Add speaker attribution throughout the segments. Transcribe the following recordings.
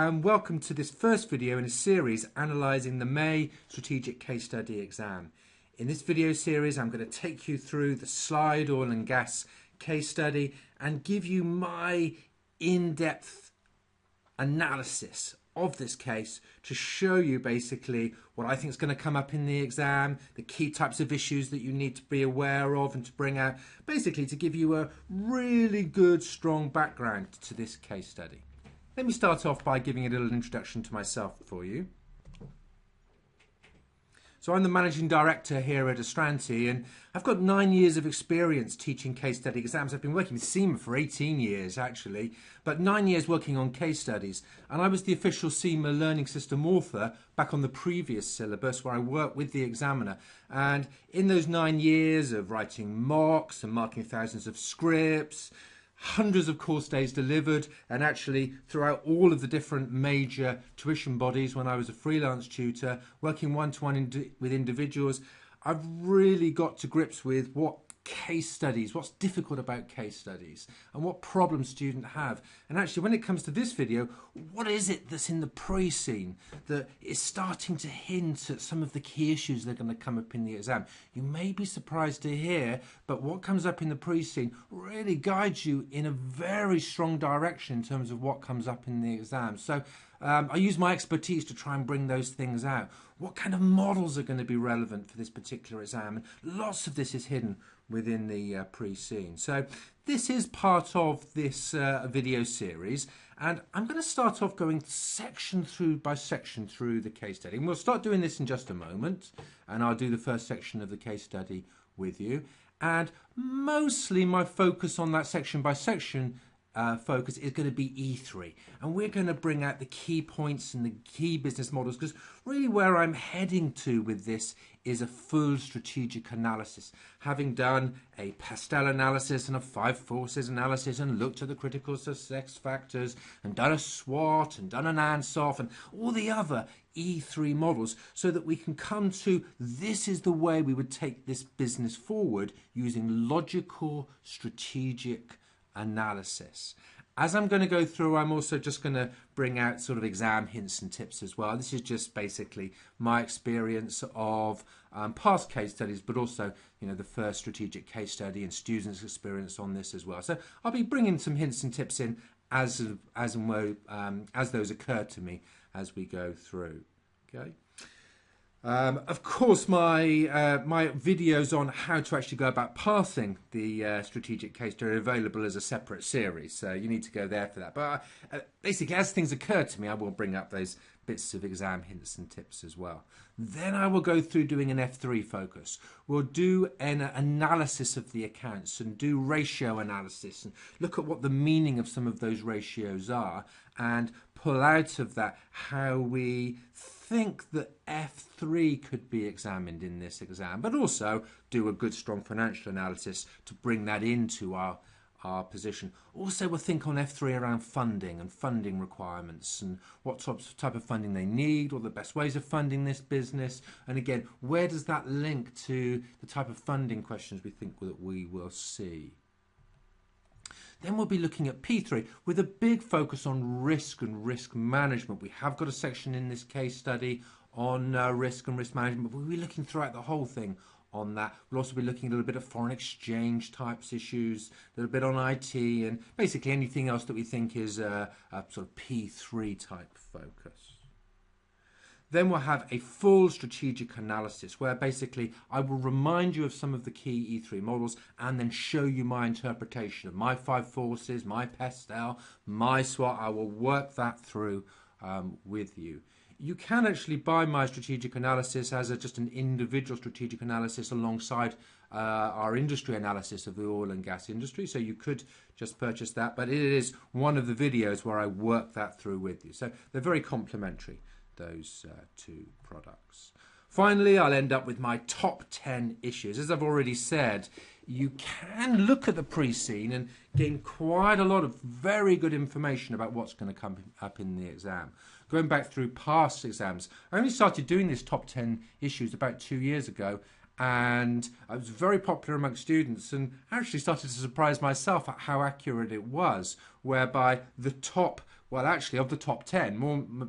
Speaker 1: and welcome to this first video in a series analysing the May Strategic Case Study exam. In this video series I'm going to take you through the slide oil and gas case study and give you my in-depth analysis of this case to show you basically what I think is going to come up in the exam, the key types of issues that you need to be aware of and to bring out, basically to give you a really good strong background to this case study. Let me start off by giving a little introduction to myself for you. So I'm the Managing Director here at Astranti, and I've got 9 years of experience teaching case study exams. I've been working with CIMA for 18 years actually, but 9 years working on case studies. And I was the official CIMA learning system author back on the previous syllabus where I worked with the examiner. And in those 9 years of writing mocks and marking thousands of scripts, hundreds of course days delivered, and actually throughout all of the different major tuition bodies when I was a freelance tutor, working one-to-one with individuals, I've really got to grips with what's difficult about case studies and what problems students have. And actually when it comes to this video, what is it that's in the pre-scene that is starting to hint at some of the key issues that are going to come up in the exam? You may be surprised to hear, but what comes up in the pre-scene really guides you in a very strong direction in terms of what comes up in the exam. So I use my expertise to try and bring those things out. What kind of models are going to be relevant for this particular exam? And lots of this is hidden within the pre-scene. So this is part of this video series, and I'm going to start off going section by section through the case study. And we'll start doing this in just a moment, and I'll do the first section of the case study with you. And mostly my focus on that section by section focus is going to be E3, and we're going to bring out the key points and the key business models, because really where I'm heading to with this is a full strategic analysis, having done a pastel analysis and a 5 forces analysis and looked at the critical success factors and done a SWOT and done an ANSOF and all the other E3 models, so that we can come to this is the way we would take this business forward using logical strategic analysis. As I'm going to go through, I'm also just going to bring out sort of exam hints and tips as well. This is just basically my experience of past case studies, but also, you know, the first strategic case study and students' experience on this as well. So I'll be bringing some hints and tips in as those occur to me as we go through. Okay. Of course, my videos on how to actually go about passing the strategic case study are available as a separate series, so you need to go there for that. But basically, as things occur to me, I will bring up those bits of exam hints and tips as well. Then I will go through doing an F3 focus. We'll do an analysis of the accounts and do ratio analysis and look at what the meaning of some of those ratios are and pull out of that how we think that F3 could be examined in this exam, but also do a good strong financial analysis to bring that into our position. Also, we'll think on F3 around funding and funding requirements and what type of funding they need, or the best ways of funding this business, and again, where does that link to the type of funding questions we think that we will see. Then we'll be looking at P3 with a big focus on risk and risk management. We have got a section in this case study on risk and risk management, but we'll be looking throughout the whole thing on that. We'll also be looking a little bit at foreign exchange types issues, a little bit on IT, and basically anything else that we think is a sort of P3 type focus. Then we'll have a full strategic analysis where basically I will remind you of some of the key E3 models and then show you my interpretation of my 5 forces, my pastel, my SWOT. I will work that through with you. You can actually buy my strategic analysis as just an individual strategic analysis alongside our industry analysis of the oil and gas industry. So you could just purchase that, but it is one of the videos where I work that through with you. So they're very complementary, those two products. Finally, I'll end up with my top 10 issues. As I've already said, you can look at the pre-scene and gain quite a lot of very good information about what's going to come up in the exam. Going back through past exams, I only started doing this top 10 issues about 2 years ago, and it was very popular among students, and I actually started to surprise myself at how accurate it was, whereby the top Well, actually, of the top 10,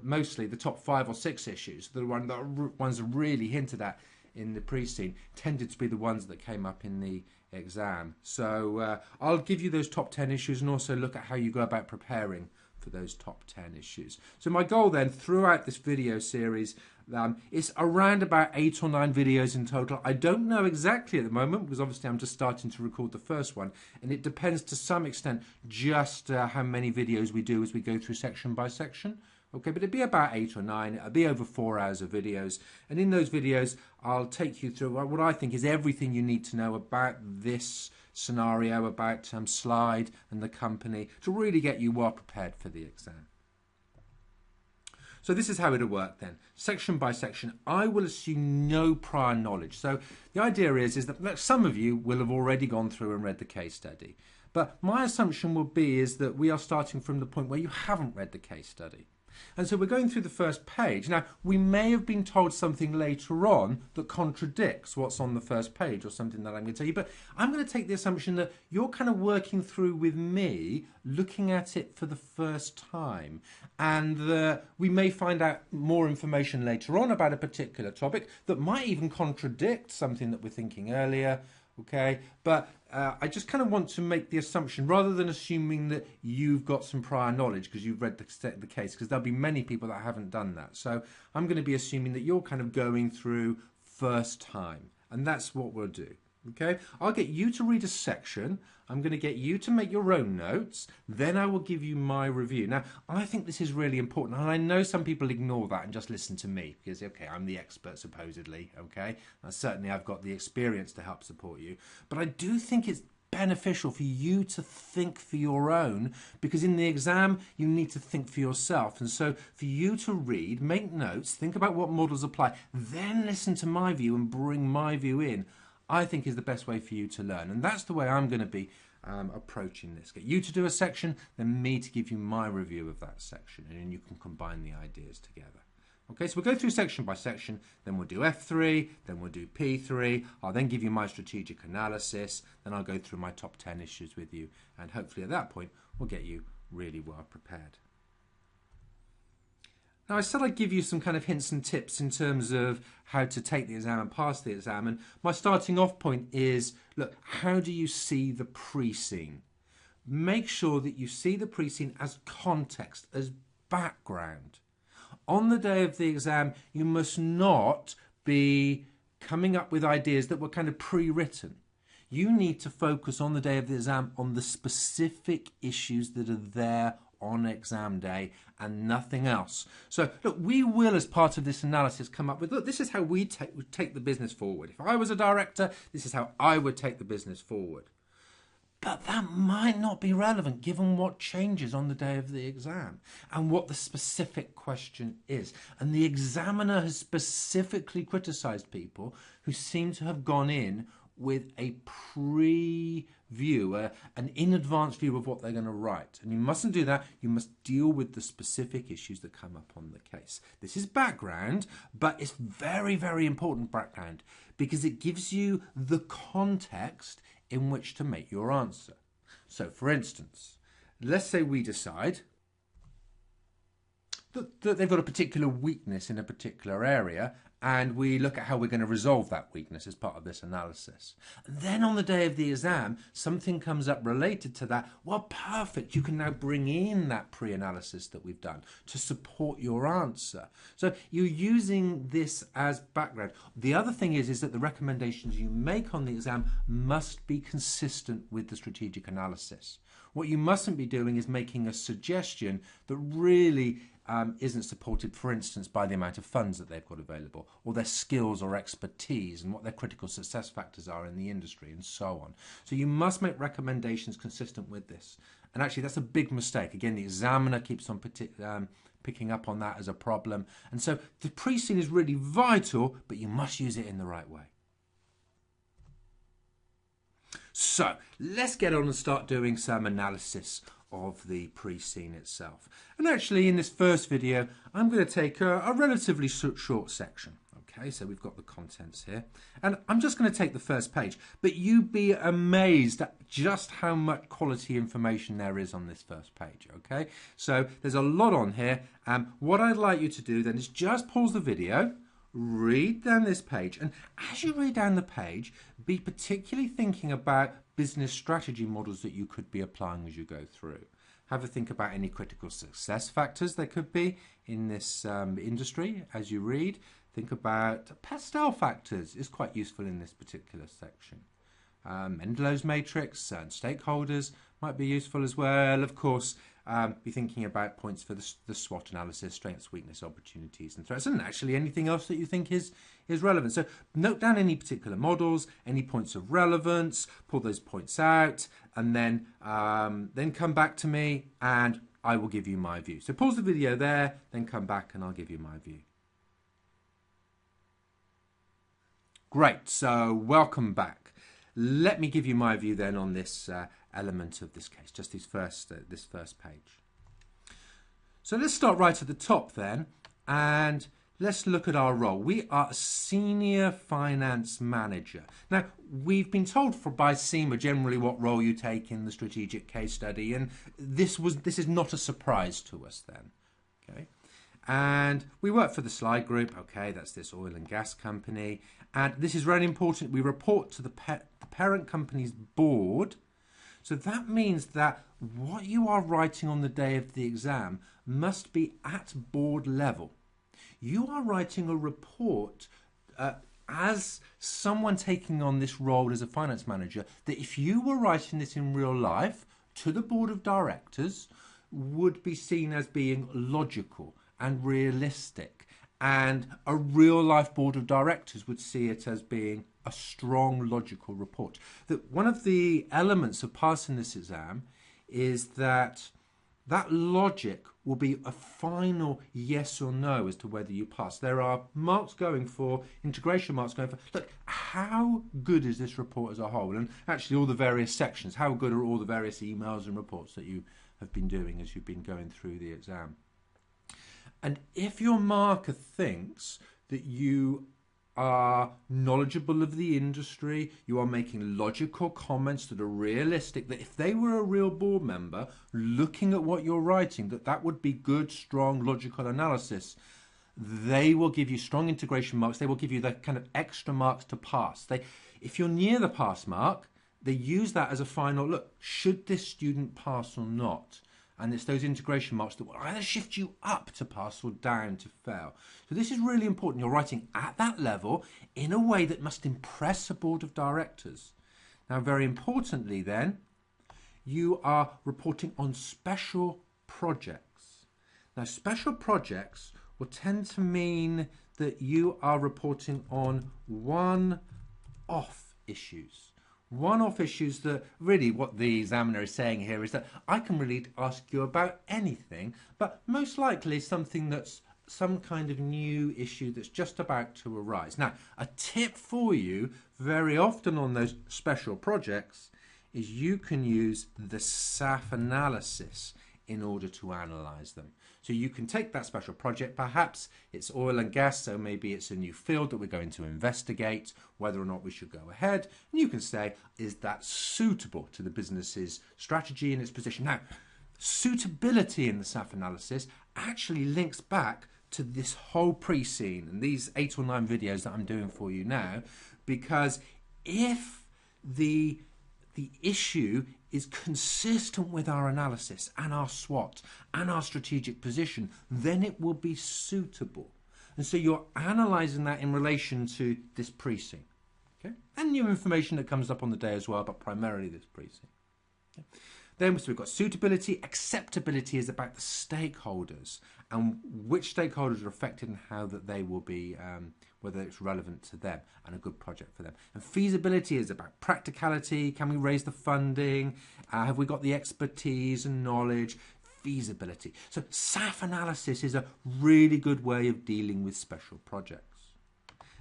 Speaker 1: mostly the top 5 or 6 issues, the ones that really hinted at in the Preseen, tended to be the ones that came up in the exam. So I'll give you those top 10 issues and also look at how you go about preparing for those top 10 issues. So my goal then throughout this video series is around about 8 or 9 videos in total. I don't know exactly at the moment because obviously I'm just starting to record the first one, and it depends to some extent just how many videos we do as we go through section by section. Okay, but it'd be about 8 or 9. It'll be over 4 hours of videos, and in those videos I'll take you through what I think is everything you need to know about this scenario, about Slide and the company, to really get you well prepared for the exam. So this is how it'll work then. Section by section, I will assume no prior knowledge. So the idea is that some of you will have already gone through and read the case study. But my assumption will be is that we are starting from the point where you haven't read the case study. And so we're going through the first page. Now, we may have been told something later on that contradicts what's on the first page or something that I'm going to tell you, but I'm going to take the assumption that you're kind of working through with me, looking at it for the first time, and we may find out more information later on about a particular topic that might even contradict something that we're thinking earlier. Okay, but I just kind of want to make the assumption, rather than assuming that you've got some prior knowledge because you've read the case, because there'll be many people that haven't done that. So I'm going to be assuming that you're kind of going through first time, and that's what we'll do. Okay, I'll get you to read a section. I'm going to get you to make your own notes. Then I will give you my review. Now, I think this is really important, and I know some people ignore that and just listen to me because, okay, I'm the expert supposedly, okay? And certainly I've got the experience to help support you. But I do think it's beneficial for you to think for your own, because in the exam you need to think for yourself. And so for you to read, make notes, think about what models apply, then listen to my view and bring my view in, I think is the best way for you to learn. And that's the way I'm going to be approaching this. Get you to do a section, then me to give you my review of that section, and then you can combine the ideas together. Okay, so we'll go through section by section, then we'll do F3, then we'll do P3, I'll then give you my strategic analysis, then I'll go through my top 10 issues with you, and hopefully at that point we'll get you really well prepared. Now, I said I'd give you some kind of hints and tips in terms of how to take the exam and pass the exam. And my starting off point is, look, how do you see the Preseen? Make sure that you see the Preseen as context, as background. On the day of the exam, you must not be coming up with ideas that were kind of pre-written. You need to focus on the day of the exam on the specific issues that are there on exam day and nothing else. So look, we will, as part of this analysis, come up with, look, this is how we take the business forward. If I was a director, this is how I would take the business forward. But that might not be relevant given what changes on the day of the exam and what the specific question is. And the examiner has specifically criticised people who seem to have gone in with a preview, an in-advance view of what they're going to write. And you mustn't do that. You must deal with the specific issues that come up on the case. This is background, but it's very, very important background because it gives you the context in which to make your answer. So, for instance, let's say we decide that they've got a particular weakness in a particular area, and we look at how we're going to resolve that weakness as part of this analysis. And then on the day of the exam, something comes up related to that. Well, perfect. You can now bring in that pre-analysis that we've done to support your answer. So you're using this as background. The other thing is that the recommendations you make on the exam must be consistent with the strategic analysis. What you mustn't be doing is making a suggestion that really isn't supported, for instance, by the amount of funds that they've got available, or their skills or expertise, and what their critical success factors are in the industry, and so on. So you must make recommendations consistent with this. And actually, that's a big mistake. Again, the examiner keeps on picking up on that as a problem. And so the Preseen is really vital, but you must use it in the right way. So let's get on and start doing some analysis of the Preseen itself. And actually in this first video I'm going to take a relatively short section. Okay, so we've got the contents here. And I'm just going to take the first page, but you'd be amazed at just how much quality information there is on this first page, okay? So there's a lot on here. What I'd like you to do then is just pause the video, read down this page, and as you read down the page, be particularly thinking about business strategy models that you could be applying as you go through. Have a think about any critical success factors there could be in this industry as you read. Think about pastel factors is quite useful in this particular section. Mendelow's matrix and stakeholders might be useful as well. Of course, be thinking about points for the SWOT analysis, strengths, weakness, opportunities and threats, and actually anything else that you think is relevant. So note down any particular models, any points of relevance, pull those points out, and then come back to me and I will give you my view. So pause the video there, then come back and I'll give you my view. Great, so welcome back. Let me give you my view then on this element of this case, just this first page. So let's start right at the top then, and let's look at our role. We are a senior finance manager. Now, we've been told by CIMA generally what role you take in the strategic case study, and this is not a surprise to us then. Okay. And we work for the Slide Group, okay, that's this oil and gas company. And this is really important. We report to the parent company's board. So that means that what you are writing on the day of the exam must be at board level. You are writing a report as someone taking on this role as a finance manager, that if you were writing this in real life to the board of directors, would be seen as being logical and realistic, and a real life board of directors would see it as being a strong logical report. That one of the elements of passing this exam is that logic will be a final yes or no as to whether you pass. There are marks going for, integration marks going for, look, how good is this report as a whole? And actually all the various sections, how good are all the various emails and reports that you have been doing as you've been going through the exam? And if your marker thinks that you are knowledgeable of the industry, you are making logical comments that are realistic, that if they were a real board member looking at what you're writing, that would be good, strong, logical analysis, they will give you strong integration marks. They will give you the kind of extra marks to pass. If you're near the pass mark, they use that as a final look. Should this student pass or not? And it's those integration marks that will either shift you up to pass or down to fail. So this is really important. You're writing at that level in a way that must impress a board of directors. Now, very importantly then, you are reporting on special projects. Now, special projects will tend to mean that you are reporting on one-off issues. One-off issues that really what the examiner is saying here is that I can really ask you about anything, but most likely something that's some kind of new issue that's just about to arise. Now, a tip for you very often on those special projects is you can use the SAF analysis in order to analyze them. So you can take that special project, perhaps it's oil and gas, so maybe it's a new field that we're going to investigate, whether or not we should go ahead, and you can say, is that suitable to the business's strategy and its position? Now, suitability in the SAF analysis actually links back to this whole Preseen and these 8 or 9 videos that I'm doing for you now, because if the issue is consistent with our analysis and our SWOT and our strategic position, then it will be suitable. And so you're analysing that in relation to this Preseen, okay? And new information that comes up on the day as well, but primarily this Preseen. Okay? Then so we've got suitability. Acceptability is about the stakeholders and which stakeholders are affected and how that they will be, whether it's relevant to them and a good project for them. And feasibility is about practicality. Can we raise the funding? Have we got the expertise and knowledge? Feasibility. So SAF analysis is a really good way of dealing with special projects.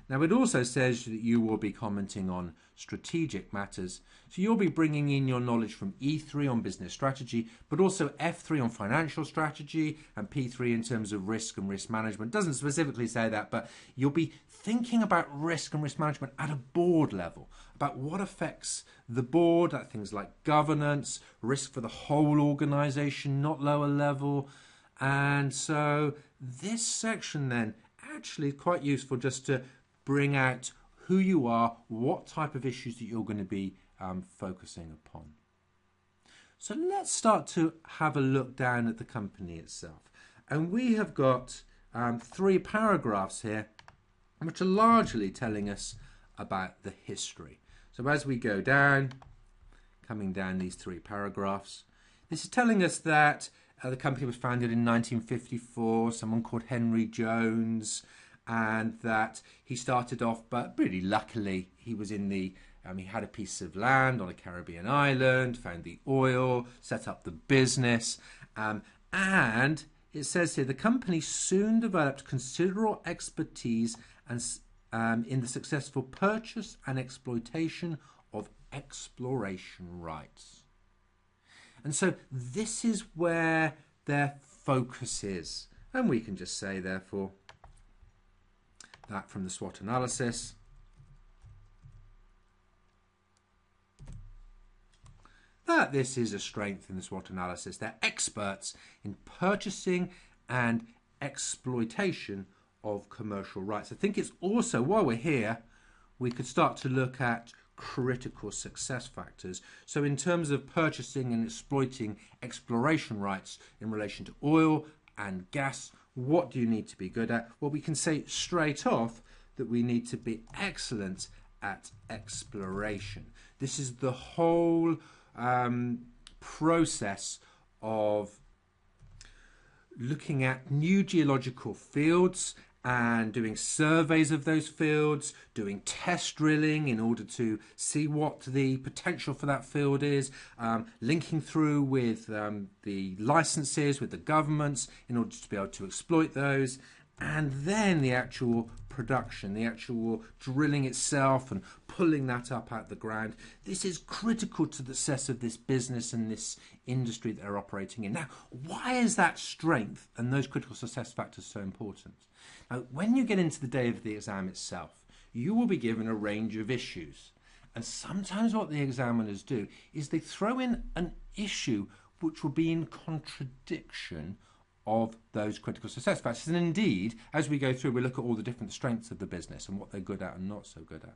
Speaker 1: Now, it also says that you will be commenting on strategic matters. So you'll be bringing in your knowledge from E3 on business strategy, but also F3 on financial strategy and P3 in terms of risk and risk management. It doesn't specifically say that, but you'll be thinking about risk and risk management at a board level, about what affects the board, at things like governance, risk for the whole organization, not lower level. And so this section then actually is quite useful just to bring out who you are, what type of issues that you're going to be focusing upon. So let's start to have a look down at the company itself. And we have got 3 paragraphs here, which are largely telling us about the history. So as we go down, coming down these 3 paragraphs, this is telling us that the company was founded in 1954, someone called Henry Jones, and that he started off, but really luckily, he was in the, he had a piece of land on a Caribbean island, found the oil, set up the business, and it says here, the company soon developed considerable expertise and in the successful purchase and exploitation of exploration rights. And so this is where their focus is. And we can just say, therefore, that from the SWOT analysis. That this is a strength in the SWOT analysis. They're experts in purchasing and exploitation of commercial rights. I think it's also, while we're here, we could start to look at critical success factors. So in terms of purchasing and exploiting exploration rights in relation to oil and gas, what do you need to be good at? Well, we can say straight off that we need to be excellent at exploration. This is the whole process of looking at new geological fields and doing surveys of those fields, doing test drilling in order to see what the potential for that field is, linking through with the licenses, with the governments in order to be able to exploit those, and then the actual production, the actual drilling itself and pulling that up out of the ground. This is critical to the success of this business and this industry that they're operating in. Now, why is that strength and those critical success factors so important? Now, when you get into the day of the exam itself, you will be given a range of issues. And sometimes what the examiners do is they throw in an issue which will be in contradiction of those critical success factors. And indeed, as we go through, we look at all the different strengths of the business and what they're good at and not so good at.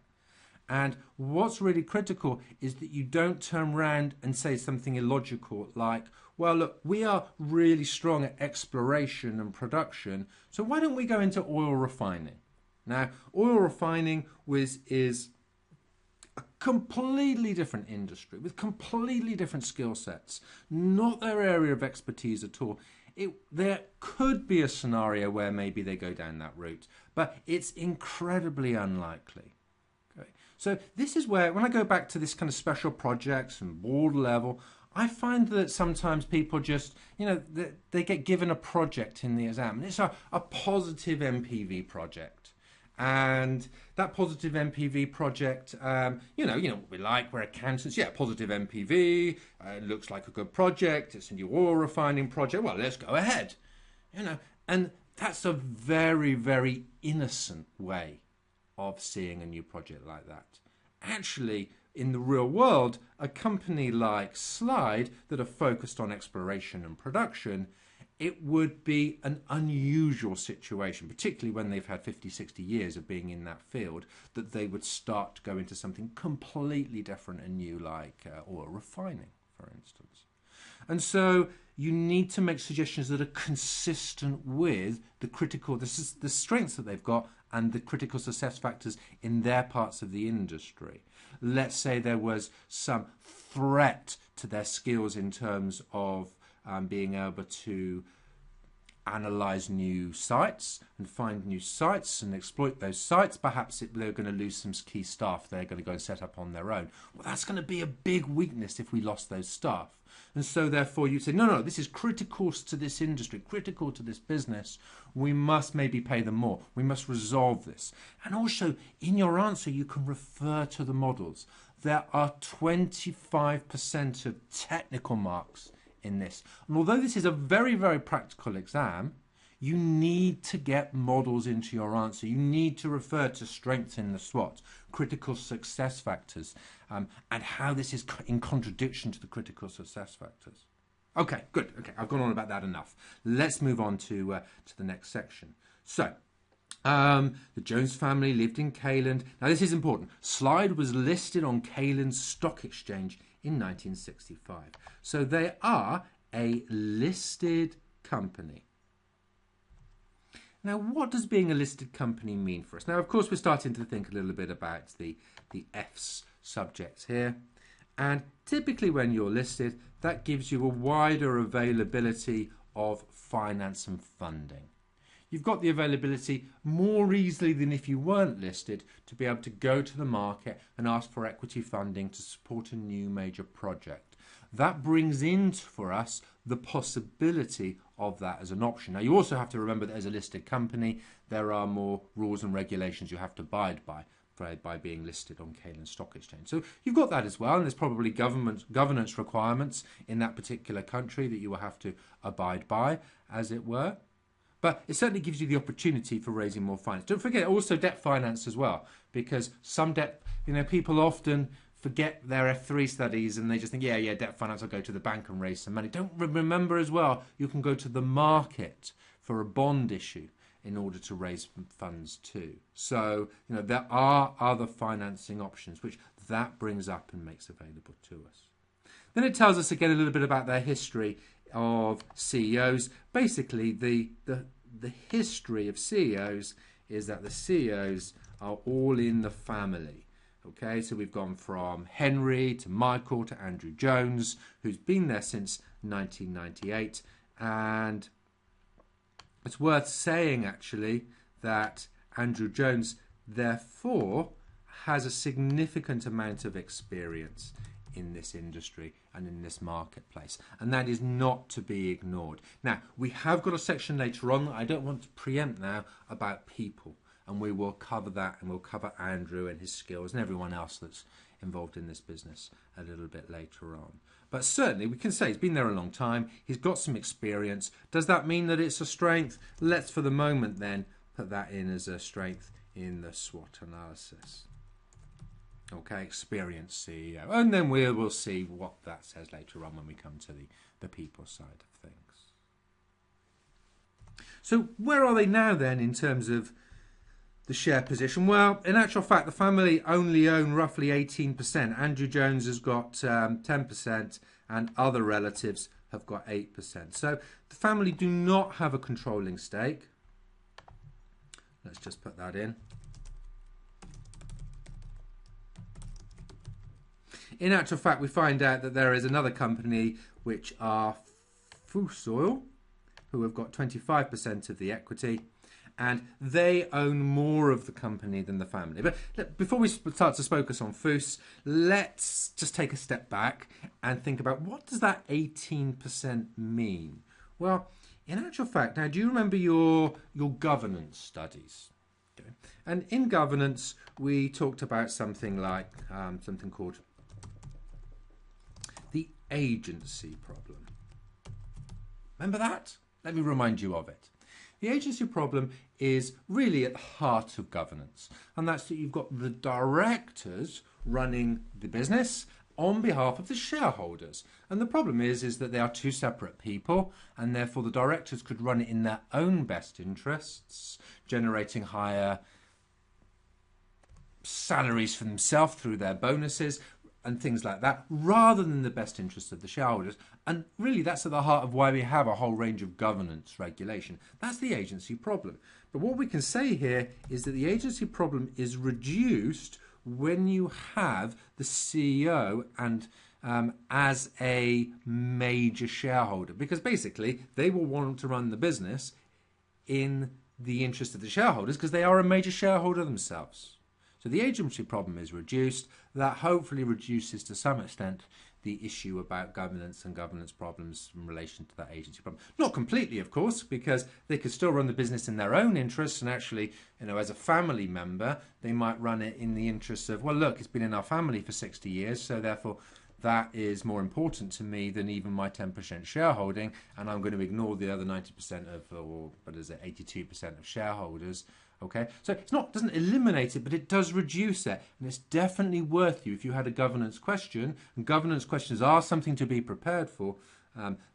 Speaker 1: And what's really critical is that you don't turn around and say something illogical like, well, look, we are really strong at exploration and production, so why don't we go into oil refining? Now, oil refining is a completely different industry with completely different skill sets, not their area of expertise at all. There could be a scenario where maybe they go down that route, but it's incredibly unlikely. Okay? So this is where, when I go back to this kind of special projects and board level, I find that sometimes people just, they get given a project in the exam, and it's a positive MPV project. And that positive MPV project, you know what we like, we're accountants, yeah, positive MPV, looks like a good project, it's a new oil refining project, well, let's go ahead. And that's a very, very innocent way of seeing a new project like that. Actually, in the real world, a company like Slide that are focused on exploration and production, it would be an unusual situation, particularly when they've had 50, 60 years of being in that field, that they would start to go into something completely different and new, like oil refining, for instance. And so you need to make suggestions that are consistent with the strengths that they've got and the critical success factors in their parts of the industry. Let's say there was some threat to their skills in terms of being able to analyse new sites and find new sites and exploit those sites. Perhaps they're going to lose some key staff they're going to go and set up on their own. Well, that's going to be a big weakness if we lost those staff. And so therefore you say, no, this is critical to this industry, critical to this business. We must maybe pay them more. We must resolve this. And also in your answer, you can refer to the models. There are 25% of technical marks in this. And although this is a very, very practical exam, you need to get models into your answer. You need to refer to strengths in the SWOT, critical success factors, and how this is in contradiction to the critical success factors. Okay, good. Okay, I've gone on about that enough. Let's move on to the next section. So, the Jones family lived in Cayland. Now, this is important. Slide was listed on Cayland Stock Exchange in 1965. So they are a listed company. Now, what does being a listed company mean for us? Now, of course, we're starting to think a little bit about the F's subjects here. And typically when you're listed, that gives you a wider availability of finance and funding. You've got the availability more easily than if you weren't listed to be able to go to the market and ask for equity funding to support a new major project. That brings in for us the possibility of that as an option. Now, you also have to remember that as a listed company, there are more rules and regulations you have to abide by being listed on Cayland Stock Exchange. So you've got that as well, and there's probably governance requirements in that particular country that you will have to abide by, as it were. But it certainly gives you the opportunity for raising more finance. Don't forget also debt finance as well, because some debt, people often forget their F3 studies and they just think, yeah, debt finance, I'll go to the bank and raise some money. Don't remember as well, you can go to the market for a bond issue in order to raise funds too. So, there are other financing options, which that brings up and makes available to us. Then it tells us again a little bit about their history of CEOs. Basically, the history of CEOs is that the CEOs are all in the family. Okay, so we've gone from Henry to Michael to Andrew Jones, who's been there since 1998. And it's worth saying, actually, that Andrew Jones, therefore, has a significant amount of experience in this industry and in this marketplace, and that is not to be ignored. Now, we have got a section later on that I don't want to preempt now about people, and we will cover that, and we'll cover Andrew and his skills and everyone else that's involved in this business a little bit later on. But certainly we can say he's been there a long time, he's got some experience. Does that mean that it's a strength? Let's for the moment then put that in as a strength in the SWOT analysis. Okay, experienced CEO. And then we'll see what that says later on when we come to the people side of things. So where are they now then in terms of the share position? Well, in actual fact, the family only own roughly 18%. Andrew Jones has got 10% and other relatives have got 8%. So the family do not have a controlling stake. Let's just put that in. In actual fact, we find out that there is another company, which are Fusoil, who have got 25% of the equity, and they own more of the company than the family. But before we start to focus on Fus, let's just take a step back and think about what does that 18% mean? Well, in actual fact, now do you remember your governance studies? Okay. And in governance, we talked about something like something called the agency problem. Remember that? Let me remind you of it. The agency problem is really at the heart of governance, and that's that you've got the directors running the business on behalf of the shareholders. And the problem is that they are two separate people, and therefore the directors could run it in their own best interests, generating higher salaries for themselves through their bonuses and things like that, rather than the best interests of the shareholders. And really that's at the heart of why we have a whole range of governance regulation. That's the agency problem. But what we can say here is that the agency problem is reduced when you have the CEO and as a major shareholder, because basically they will want to run the business in the interest of the shareholders because they are a major shareholder themselves. So the agency problem is reduced. That hopefully reduces to some extent the issue about governance and governance problems in relation to that agency problem. Not completely, of course, because they could still run the business in their own interests, and actually, as a family member, they might run it in the interests of, well, look, it's been in our family for 60 years, so therefore that is more important to me than even my 10% shareholding, and I'm going to ignore the other 90% of, or what is it, 82% of shareholders. Okay, so doesn't eliminate it, but it does reduce it, and it's definitely worth you if you had a governance question. And governance questions are something to be prepared for.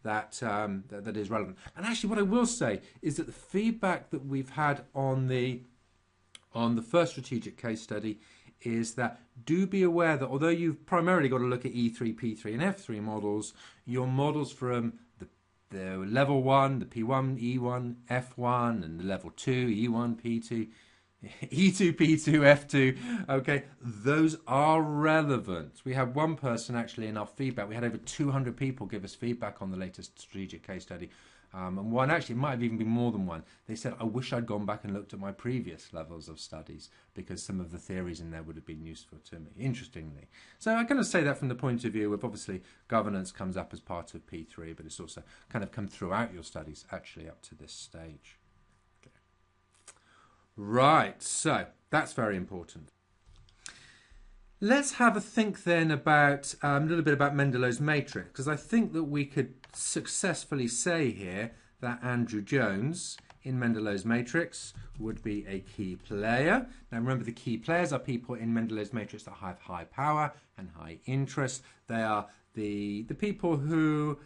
Speaker 1: That is relevant. And actually, what I will say is that the feedback that we've had on the first strategic case study is that do be aware that although you've primarily got to look at E3, P3, and F3 models, your models from the level 1, the P1, E1, F1, and the level 2, E1, P2, E2, P2, F2, okay, those are relevant. We had one person actually in our feedback, we had over 200 people give us feedback on the latest strategic case study. And one, actually, it might have even been more than one. They said, I wish I'd gone back and looked at my previous levels of studies because some of the theories in there would have been useful to me, interestingly. So I'm going to say that from the point of view of, obviously, governance comes up as part of P3, but it's also kind of come throughout your studies, actually, up to this stage. Okay. Right, so that's very important. Let's have a think then about a little bit about Mendelow's matrix, because I think that we could successfully say here that Andrew Jones in Mendelow's matrix would be a key player. Now remember, the key players are people in Mendelow's matrix that have high power and high interest. They are the people who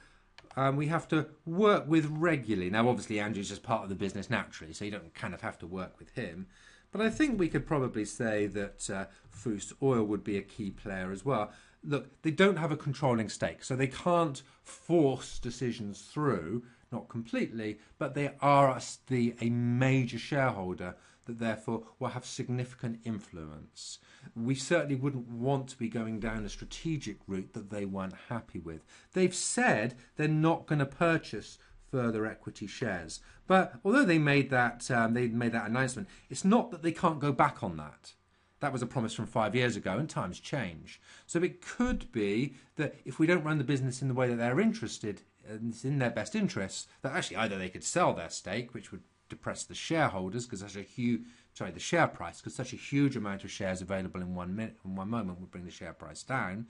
Speaker 1: we have to work with regularly. Now obviously Andrew's just part of the business naturally, so you don't kind of have to work with him. But I think we could probably say that Foos Oil would be a key player as well. Look, they don't have a controlling stake, so they can't force decisions through, not completely, but they are a major shareholder that therefore will have significant influence. We certainly wouldn't want to be going down a strategic route that they weren't happy with. They've said they're not going to purchase further equity shares. But although they made that announcement, it's not that they can't go back on that. That was a promise from 5 years ago, and times change. So it could be that if we don't run the business in the way that they're interested, and it's in their best interests, that actually either they could sell their stake, which would depress the shareholders because such a huge, the share price, because such a huge amount of shares available in one moment would bring the share price down.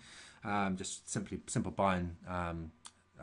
Speaker 1: Just simple buying.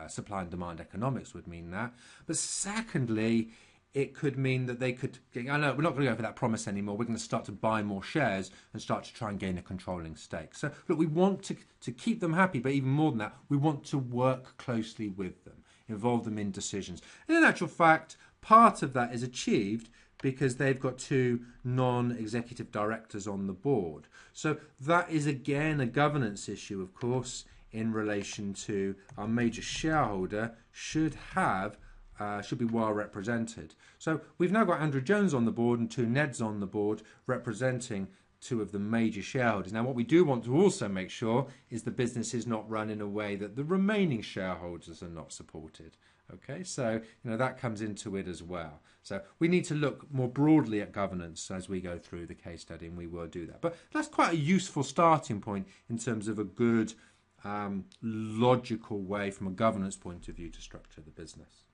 Speaker 1: Supply and demand economics would mean that. But secondly, it could mean that they could, I know we're not going to go for that promise anymore. We're going to start to buy more shares and start to try and gain a controlling stake. So look, we want to keep them happy, but even more than that, we want to work closely with them, involve them in decisions. And in actual fact, part of that is achieved because they've got 2 non-executive directors on the board. So that is again a governance issue, of course, in relation to our major shareholder should be well represented. So we've now got Andrew Jones on the board and 2 Neds on the board representing 2 of the major shareholders. Now what we do want to also make sure is the business is not run in a way that the remaining shareholders are not supported. Okay, so that comes into it as well. So we need to look more broadly at governance as we go through the case study, and we will do that. But that's quite a useful starting point in terms of a good logical way from a governance point of view to structure the business.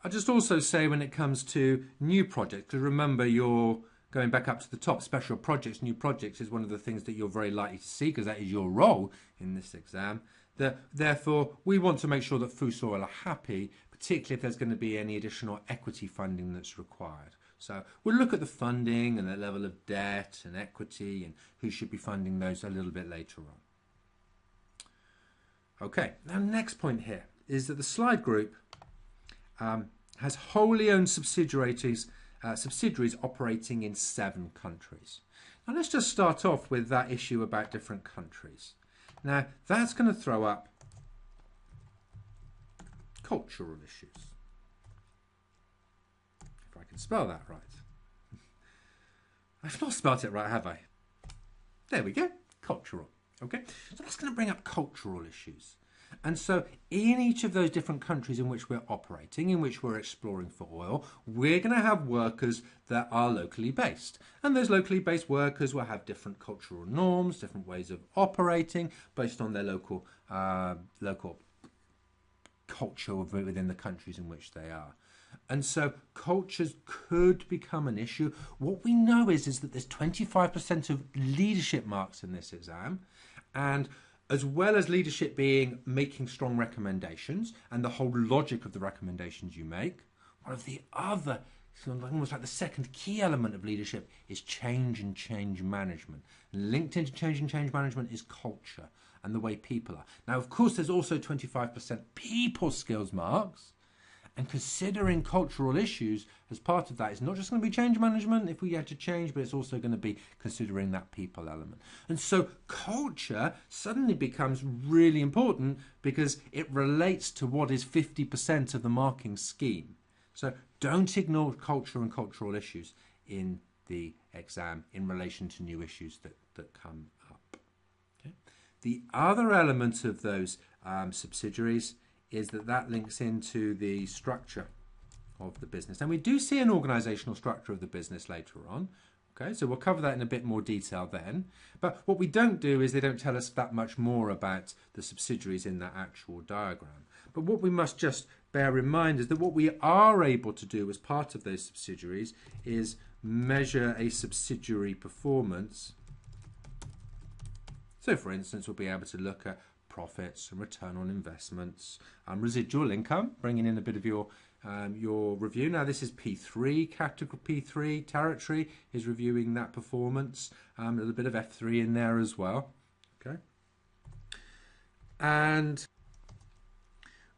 Speaker 1: I'll just also say when it comes to new projects, because remember you're going back up to the top, special projects, new projects is one of the things that you're very likely to see because that is your role in this exam. Therefore, we want to make sure that Foos Oil are happy, particularly if there's going to be any additional equity funding that's required. So we'll look at the funding and the level of debt and equity and who should be funding those a little bit later on. Okay, now next point here is that the slide group has wholly owned subsidiaries operating in 7 countries. Now let's just start off with that issue about different countries. Now that's going to throw up cultural issues. If I can spell that right. I've not spelled it right, have I? There we go. Cultural. Okay, so that's going to bring up cultural issues. And so in each of those different countries in which we're operating, in which we're exploring for oil, we're going to have workers that are locally based. And those locally based workers will have different cultural norms, different ways of operating based on their local culture within the countries in which they are. And so cultures could become an issue. What we know is that there's 25% of leadership marks in this exam, and as well as leadership being making strong recommendations and the whole logic of the recommendations you make, one of the other, almost like the second key element of leadership, is change and change management. Linked into change and change management is culture and the way people are. Now, of course, there's also 25% people skills marks. And considering cultural issues as part of that is not just going to be change management if we had to change, but it's also going to be considering that people element. And so culture suddenly becomes really important because it relates to what is 50% of the marking scheme. So don't ignore culture and cultural issues in the exam in relation to new issues that come up. Okay. The other element of those subsidiaries is that links into the structure of the business. And we do see an organisational structure of the business later on. Okay, so we'll cover that in a bit more detail then. But what we don't do is they don't tell us that much more about the subsidiaries in that actual diagram. But what we must just bear in mind is that what we are able to do as part of those subsidiaries is measure a subsidiary performance. So for instance, we'll be able to look at profits and return on investments, residual income, bringing in a bit of your review. Now this is P3, category P3 territory is reviewing that performance. A little bit of F3 in there as well. Okay, and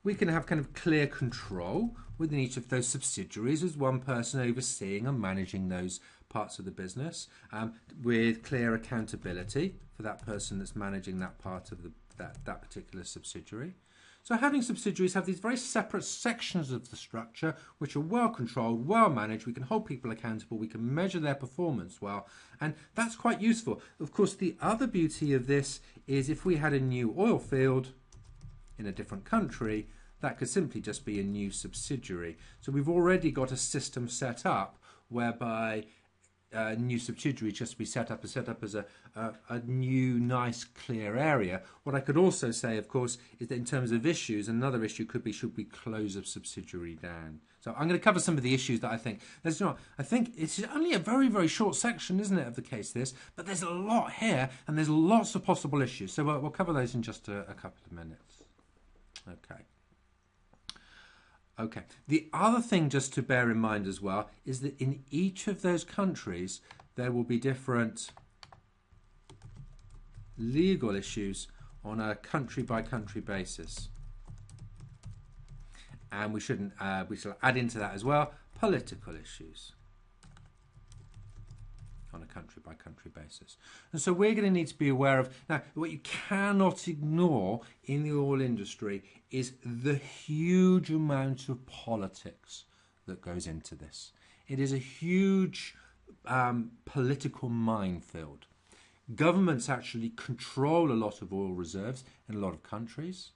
Speaker 1: we can have kind of clear control within each of those subsidiaries as one person overseeing and managing those parts of the business, with clear accountability for that person that's managing that part of that particular subsidiary. So having subsidiaries have these very separate sections of the structure which are well controlled, well managed. We can hold people accountable, we can measure their performance well, and that's quite useful. Of course, the other beauty of this is if we had a new oil field in a different country, that could simply just be a new subsidiary. So we've already got a system set up whereby a new subsidiary just be set up as a new, nice, clear area. What I could also say, of course, is that in terms of issues, another issue could be, should we close a subsidiary down? So I'm going to cover some of the issues that I think. I think it's only a very, very short section, isn't it, of the case this, but there's a lot here and there's lots of possible issues. So we'll cover those in just a couple of minutes. Okay. Okay. The other thing just to bear in mind as well is that in each of those countries there will be different legal issues on a country by country basis. And we shall add into that as well political issues on a country by country basis. And so we're going to need to be aware of, now what you cannot ignore in the oil industry is the huge amount of politics that goes into this. It is a huge political minefield. Governments actually control a lot of oil reserves in a lot of countries.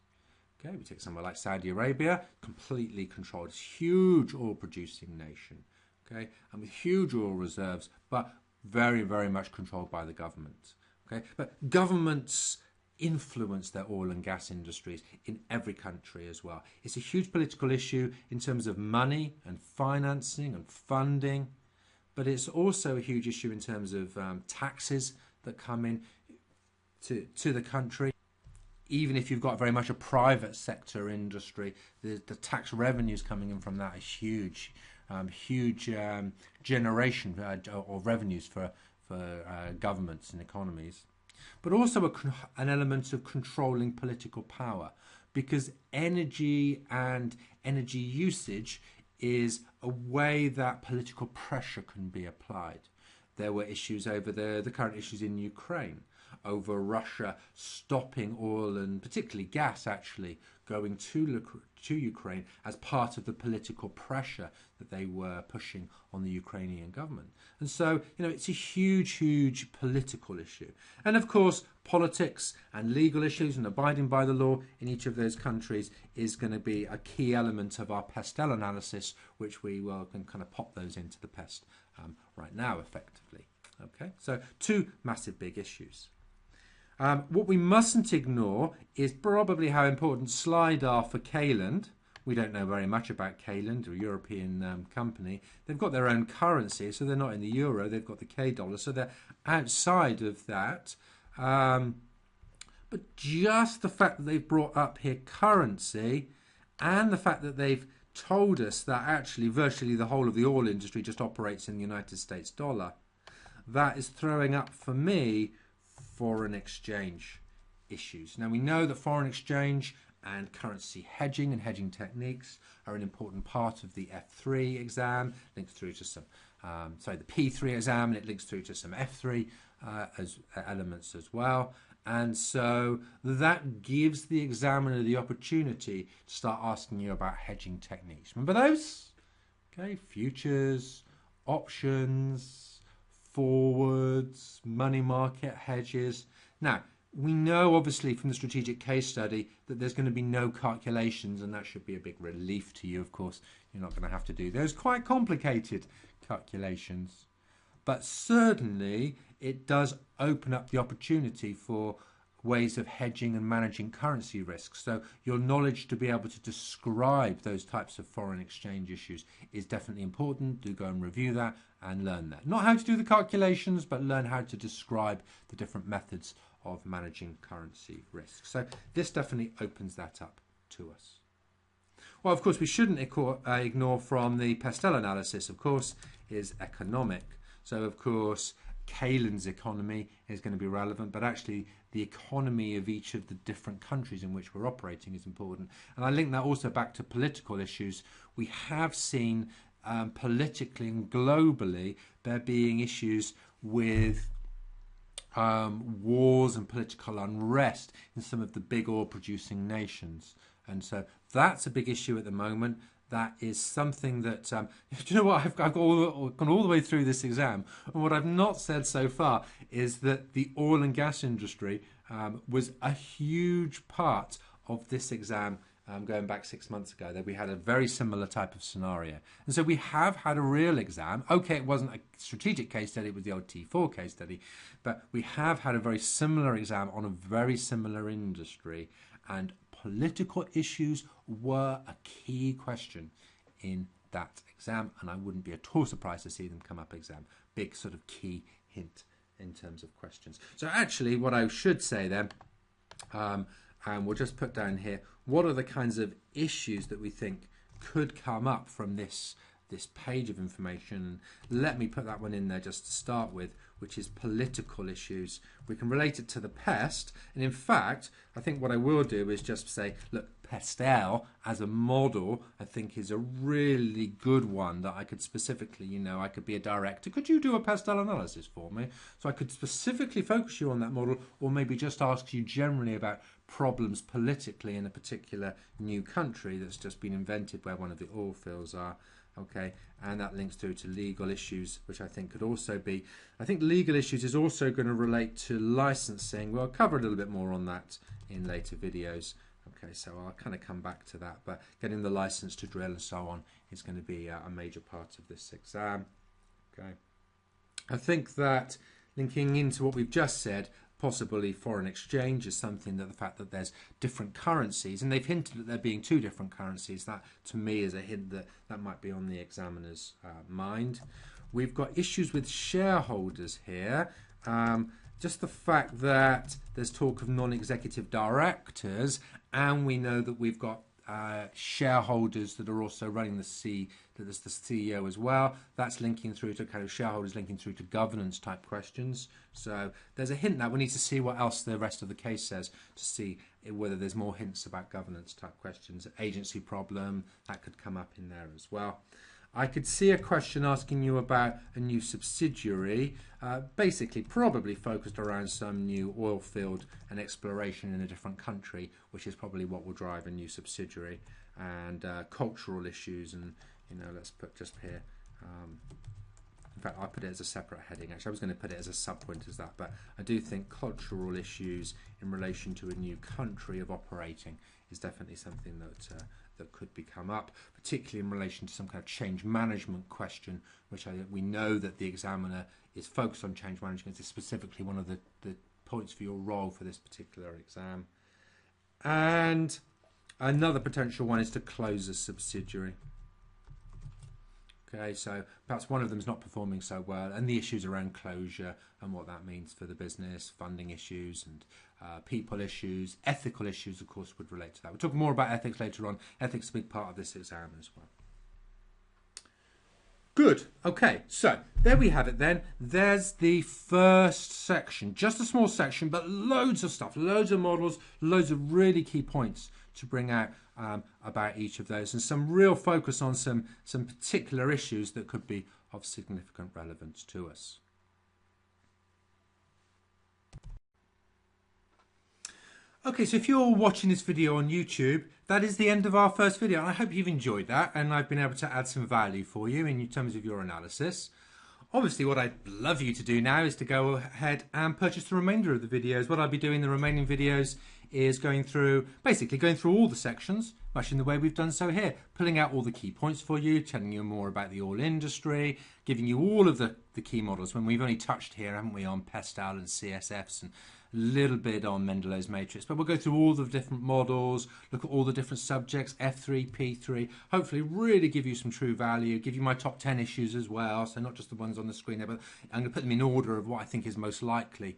Speaker 1: Okay, we take somewhere like Saudi Arabia, completely controlled. It's a huge oil producing nation. Okay, and with huge oil reserves, but very, very much controlled by the government. Okay, but governments influence their oil and gas industries in every country as well. It's a huge political issue in terms of money and financing and funding, but it's also a huge issue in terms of taxes that come in to the country. Even if you've got very much a private sector industry, the tax revenues coming in from that are huge. Huge generation or revenues for governments and economies, but also an element of controlling political power, because energy and energy usage is a way that political pressure can be applied. There were issues over the current issues in Ukraine, over Russia stopping oil and particularly gas actually going to Ukraine as part of the political pressure that they were pushing on the Ukrainian government. And so, it's a huge political issue. And of course, politics and legal issues and abiding by the law in each of those countries is going to be a key element of our PESTEL analysis, which we can kind of pop those into the PEST right now effectively. Okay, so two massive big issues. What we mustn't ignore is probably how important SLIDAR for Cayland. We don't know very much about Cayland, a European company. They've got their own currency, so they're not in the euro, they've got the K dollar, so they're outside of that. But just the fact that they've brought up here currency and the fact that they've told us that actually virtually the whole of the oil industry just operates in the United States dollar, that is throwing up for me foreign exchange issues. Now we know that foreign exchange and currency hedging and hedging techniques are an important part of the F3 exam, links through to some, the P3 exam, and it links through to some F3 as elements as well. And so that gives the examiner the opportunity to start asking you about hedging techniques. Remember those? Okay, futures, options, forwards, money market hedges. Now, we know obviously from the strategic case study that there's going to be no calculations, and that should be a big relief to you. Of course, you're not going to have to do those quite complicated calculations. But certainly it does open up the opportunity for ways of hedging and managing currency risks. So your knowledge to be able to describe those types of foreign exchange issues is definitely important. Do go and review that and learn that. Not how to do the calculations, but learn how to describe the different methods of managing currency risks. So this definitely opens that up to us. Well, of course, we shouldn't ignore from the PESTEL analysis, of course, is economic. So, of course, Cayland's economy is going to be relevant, but actually the economy of each of the different countries in which we're operating is important. And I link that also back to political issues. We have seen politically and globally there being issues with wars and political unrest in some of the big oil producing nations. And so that's a big issue at the moment. That is something that, do you know what, I've gone all the way through this exam, and what I've not said so far is that the oil and gas industry was a huge part of this exam going back 6 months ago, that we had a very similar type of scenario. And so we have had a real exam. Okay, it wasn't a strategic case study, it was the old T4 case study, but we have had a very similar exam on a very similar industry, and political issues were a key question in that exam, and I wouldn't be at all surprised to see them come up exam. Big sort of key hint in terms of questions. So actually what I should say then, and we'll just put down here, what are the kinds of issues that we think could come up from this page of information? Let me put that one in there just to start with, which is political issues. We can relate it to the pest, and in fact I think what I will do is just say, look, PESTEL as a model I think is a really good one that I could specifically, I could be a director, could you do a PESTEL analysis for me? So I could specifically focus you on that model, or maybe just ask you generally about problems politically in a particular new country that's just been invented where one of the oil fields are. Okay, and that links through to legal issues, which I think could also be, I think legal issues is also going to relate to licensing. We'll cover a little bit more on that in later videos. Okay, so I'll kind of come back to that, but getting the license to drill and so on is going to be a major part of this exam. Okay, I think that linking into what we've just said, possibly foreign exchange is something that the fact that there's different currencies, and they've hinted at there being two different currencies, that to me is a hint that that might be on the examiner's mind. We've got issues with shareholders here. Just the fact that there's talk of non-executive directors, and we know that we've got shareholders that are also running that there's the CEO as well. That's linking through to kind of shareholders linking through to governance type questions. So there's a hint that we need to see what else the rest of the case says to see whether there's more hints about governance type questions. Agency problem, that could come up in there as well. I could see a question asking you about a new subsidiary, basically probably focused around some new oil field and exploration in a different country, which is probably what will drive a new subsidiary, and cultural issues, and let's put just here. In fact, I put it as a separate heading. Actually, I was going to put it as a sub-point as that, but I do think cultural issues in relation to a new country of operating is definitely something that could become up, particularly in relation to some kind of change management question, which we know that the examiner is focused on change management. It's specifically one of the points for your role for this particular exam. And another potential one is to close a subsidiary. Okay, so perhaps one of them is not performing so well, and the issues around closure and what that means for the business, funding issues and people issues, ethical issues, of course, would relate to that. We'll talk more about ethics later on. Ethics is a big part of this exam as well. Good. Okay, so there we have it then. There's the first section, just a small section, but loads of stuff, loads of models, loads of really key points to bring out about each of those, and some real focus on some particular issues that could be of significant relevance to us. Okay, so if you're watching this video on YouTube, that is the end of our first video. And I hope you've enjoyed that and I've been able to add some value for you in terms of your analysis. Obviously, what I'd love you to do now is to go ahead and purchase the remainder of the videos. What I'll be doing in the remaining videos is basically going through all the sections, much in the way we've done so here, pulling out all the key points for you, telling you more about the oil industry, giving you all of the key models when we've only touched here, haven't we, on Pestal and CSFs and a little bit on Mendelow's matrix. But we'll go through all the different models, look at all the different subjects, F3, P3, hopefully really give you some true value, give you my top 10 issues as well, so not just the ones on the screen there, but I'm going to put them in order of what I think is most likely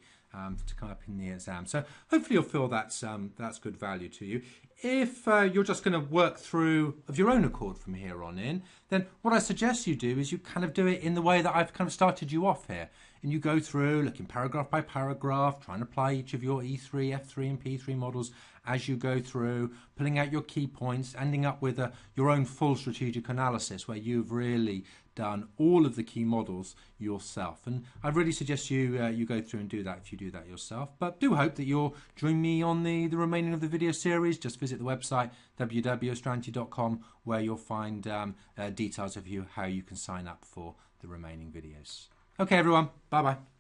Speaker 1: to come up in the exam. So hopefully you'll feel that's good value to you. If you're just going to work through of your own accord from here on in, then what I suggest you do is you kind of do it in the way that I've kind of started you off here. And you go through, looking paragraph by paragraph, trying to apply each of your E3, F3 and P3 models as you go through, pulling out your key points, ending up with your own full strategic analysis where you've really done all of the key models yourself. And I really suggest you go through and do that if you do that yourself. But do hope that you'll join me on the remaining of the video series. Just visit the website www.ostranti.com where you'll find details of how you can sign up for the remaining videos. Okay, everyone. Bye-bye.